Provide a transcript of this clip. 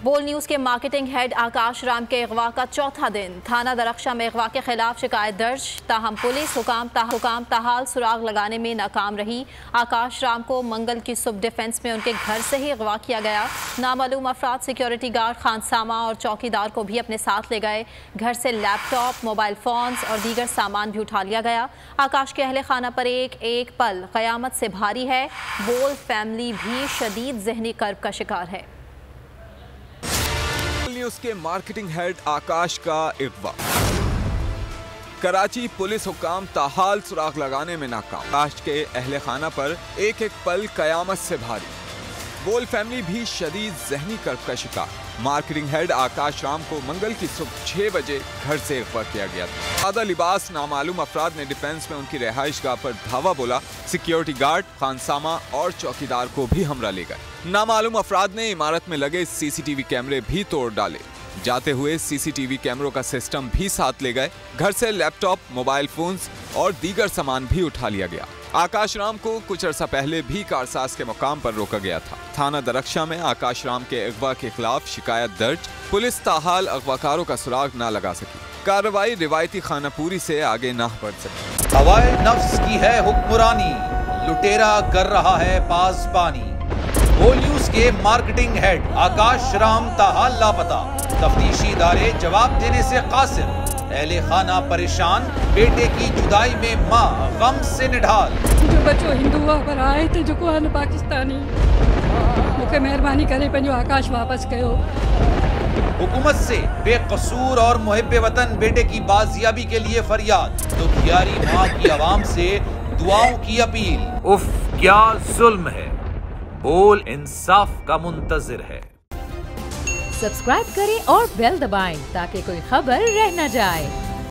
बोल न्यूज के marketing head आकाश राम के अगवा का चौथा दिन। थाना दरख्शा में अगवा के खिलाफ शिकायत दर्ज, ताहम पुलिस हुकाम ताहाल सुराग लगाने में नाकाम रही। आकाश राम को मंगल की सुबह डिफेंस में उनके घर से ही अगवा किया गया। नामालूम अफराद सिक्योरिटी गार्ड खानसामा और चौकीदार को भी अपने साथ ले गए। घर से लैपटॉप, मोबाइल फोन्स और दीगर सामान भी उठा लिया गया। आकाश के अहले खाना पर एक पल क़यामत से भारी है। बोल फैमिली भी शदीद ज़हनी कर्ब का शिकार है। न्यूज के मार्केटिंग हेड आकाश का अगवा। कराची पुलिस हुकाम ताहाल सुराग लगाने में नाकाम। आकाश के अहले खाना पर एक पल कयामत से भारी। बोल फैमिली भी शदीद ज़हनी कर्ब का शिकार। मार्केटिंग हेड आकाश राम को मंगल की सुबह 6 बजे घर से अगवा किया गया था। सादा लिबास नामालूम अफराद ने डिफेंस में उनकी रिहाइश गाह पर धावा बोला। सिक्योरिटी गार्ड, खानसामा और चौकीदार को भी हमरा ले गए। नामालूम अफराद ने इमारत में लगे सीसीटीवी कैमरे भी तोड़ डाले। जाते हुए सीसीटीवी कैमरों का सिस्टम भी साथ ले गए। घर से लैपटॉप, मोबाइल फोन्स और दीगर सामान भी उठा लिया गया। आकाश राम को कुछ अर्सा पहले भी कारसाज के मुकाम पर रोका गया था। थाना दरख्शा में आकाश राम के अगवा के खिलाफ शिकायत दर्ज। पुलिस ताहाल अगवाकारों का सुराग न लगा सकी। कार्रवाई रिवायती खानापूरी से आगे न बढ़ सकी। हवाए नफ्स की है हुक्मरानी, लुटेरा कर रहा है पासबानी। बोल न्यूज के मार्केटिंग हेड आकाश राम ताहाल लापता। तफ्तीशी इदारे जवाब देने से कासिर। अहले खाना परेशान, बेटे की जुदाई में माँ गम से निढाल। जो बच्चो हिंदू पर आए थे जो को पाकिस्तानी, मुझे मेहरबानी करे पंहिंजो आकाश वापस कयो। हुकूमत से बेकसूर और मुहिब्बे वतन बेटे की बाजियाबी के लिए फरियाद। तो प्यारी माँ की आवाम से दुआओं की अपील। उफ क्या जुल्म है, बोल इंसाफ का मुंतजिर है। सब्सक्राइब करें और बेल दबाएं ताकि कोई खबर रह न जाए।